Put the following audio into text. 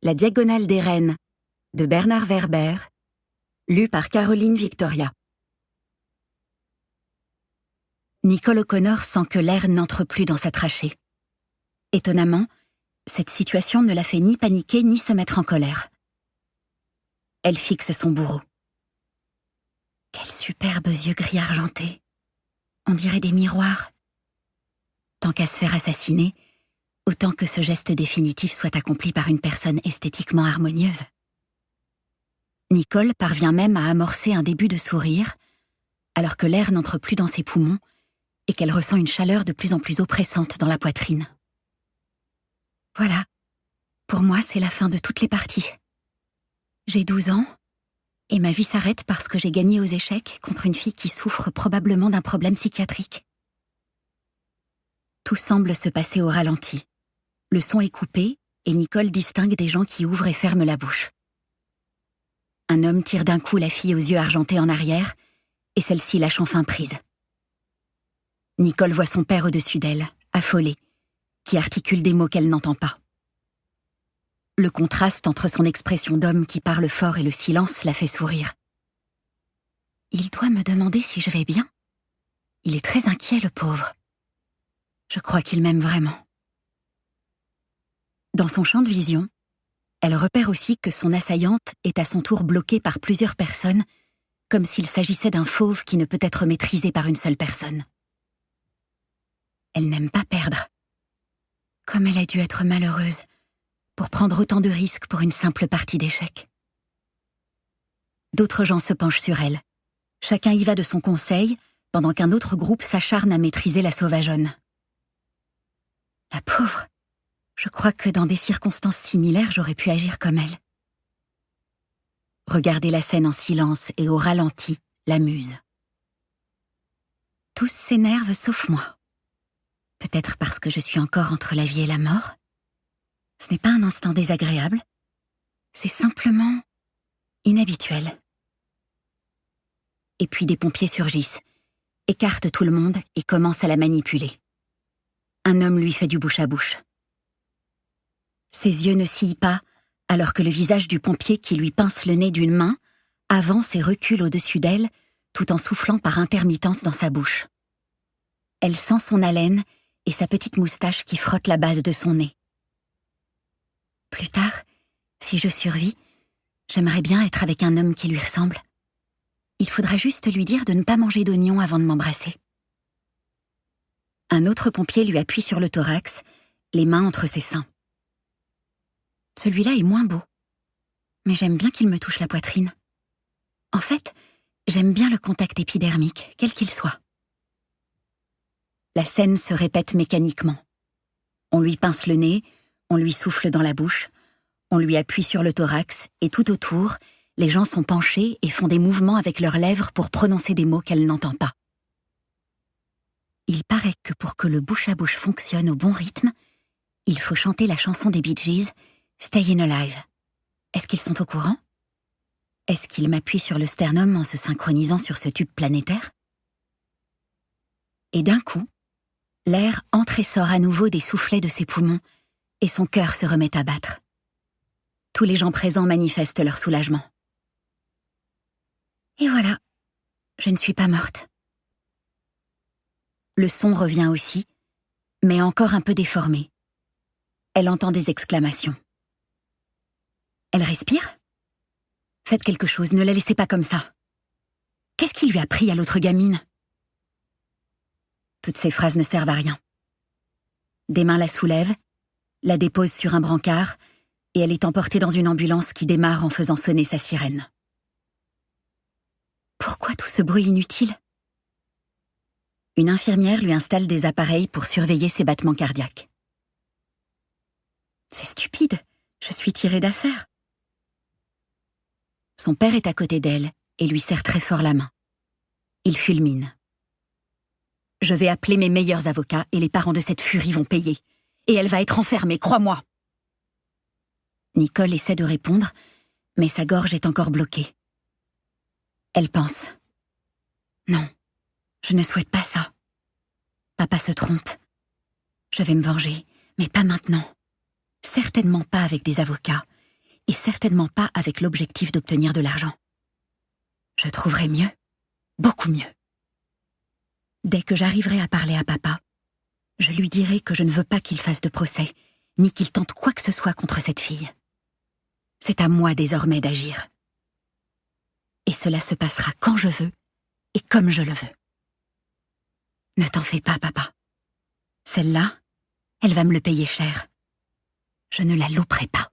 La diagonale des reines de Bernard Werber, lu par Caroline Victoria. Nicole O'Connor sent que l'air n'entre plus dans sa trachée. Étonnamment, cette situation ne la fait ni paniquer ni se mettre en colère. Elle fixe son bourreau. Quels superbes yeux gris argentés. On dirait des miroirs. Tant qu'à se faire assassiner, autant que ce geste définitif soit accompli par une personne esthétiquement harmonieuse. Nicole parvient même à amorcer un début de sourire, alors que l'air n'entre plus dans ses poumons et qu'elle ressent une chaleur de plus en plus oppressante dans la poitrine. Voilà, pour moi c'est la fin de toutes les parties. J'ai 12 ans, et ma vie s'arrête parce que j'ai gagné aux échecs contre une fille qui souffre probablement d'un problème psychiatrique. Tout semble se passer au ralenti. Le son est coupé, et Nicole distingue des gens qui ouvrent et ferment la bouche. Un homme tire d'un coup la fille aux yeux argentés en arrière, et celle-ci lâche enfin prise. Nicole voit son père au-dessus d'elle, affolé, qui articule des mots qu'elle n'entend pas. Le contraste entre son expression d'homme qui parle fort et le silence la fait sourire. Il doit me demander si je vais bien. Il est très inquiet, le pauvre. Je crois qu'il m'aime vraiment. Dans son champ de vision, elle repère aussi que son assaillante est à son tour bloquée par plusieurs personnes, comme s'il s'agissait d'un fauve qui ne peut être maîtrisé par une seule personne. Elle n'aime pas perdre. Comme elle a dû être malheureuse pour prendre autant de risques pour une simple partie d'échecs. D'autres gens se penchent sur elle. Chacun y va de son conseil, pendant qu'un autre groupe s'acharne à maîtriser la sauvageonne. La pauvre, je crois que dans des circonstances similaires, j'aurais pu agir comme elle. Regarder la scène en silence et au ralenti l'amuse. Tous s'énervent sauf moi. Peut-être parce que je suis encore entre la vie et la mort. Ce n'est pas un instant désagréable. C'est simplement inhabituel. Et puis des pompiers surgissent, écartent tout le monde et commencent à la manipuler. Un homme lui fait du bouche à bouche. Ses yeux ne scillent pas, alors que le visage du pompier qui lui pince le nez d'une main avance et recule au-dessus d'elle, tout en soufflant par intermittence dans sa bouche. Elle sent son haleine et sa petite moustache qui frotte la base de son nez. Plus tard, si je survis, j'aimerais bien être avec un homme qui lui ressemble. Il faudra juste lui dire de ne pas manger d'oignons avant de m'embrasser. Un autre pompier lui appuie sur le thorax, les mains entre ses seins. Celui-là est moins beau, mais j'aime bien qu'il me touche la poitrine. En fait, j'aime bien le contact épidermique, quel qu'il soit. La scène se répète mécaniquement. On lui pince le nez, on lui souffle dans la bouche, on lui appuie sur le thorax, et tout autour, les gens sont penchés et font des mouvements avec leurs lèvres pour prononcer des mots qu'elle n'entend pas. Il paraît que pour que le bouche-à-bouche fonctionne au bon rythme, il faut chanter la chanson des Bee Gees, Stayin' Alive. Est-ce qu'ils sont au courant? Est-ce qu'ils m'appuient sur le sternum en se synchronisant sur ce tube planétaire? Et d'un coup, l'air entre et sort à nouveau des soufflets de ses poumons et son cœur se remet à battre. Tous les gens présents manifestent leur soulagement. Et voilà, je ne suis pas morte. Le son revient aussi, mais encore un peu déformé. Elle entend des exclamations. Elle respire? Faites quelque chose, ne la laissez pas comme ça. Qu'est-ce qui lui a pris à l'autre gamine? Toutes ces phrases ne servent à rien. Des mains la soulèvent, la déposent sur un brancard, et elle est emportée dans une ambulance qui démarre en faisant sonner sa sirène. Pourquoi tout ce bruit inutile? Une infirmière lui installe des appareils pour surveiller ses battements cardiaques. C'est stupide, je suis tirée d'affaire. Son père est à côté d'elle et lui serre très fort la main. Il fulmine. Je vais appeler mes meilleurs avocats et les parents de cette furie vont payer. Et elle va être enfermée, crois-moi. Nicole essaie de répondre, mais sa gorge est encore bloquée. Elle pense. Non, je ne souhaite pas ça. Papa se trompe. Je vais me venger, mais pas maintenant. Certainement pas avec des avocats, et certainement pas avec l'objectif d'obtenir de l'argent. Je trouverai mieux, beaucoup mieux. Dès que j'arriverai à parler à papa, je lui dirai que je ne veux pas qu'il fasse de procès, ni qu'il tente quoi que ce soit contre cette fille. C'est à moi désormais d'agir. Et cela se passera quand je veux et comme je le veux. Ne t'en fais pas, papa. Celle-là, elle va me le payer cher. Je ne la louperai pas.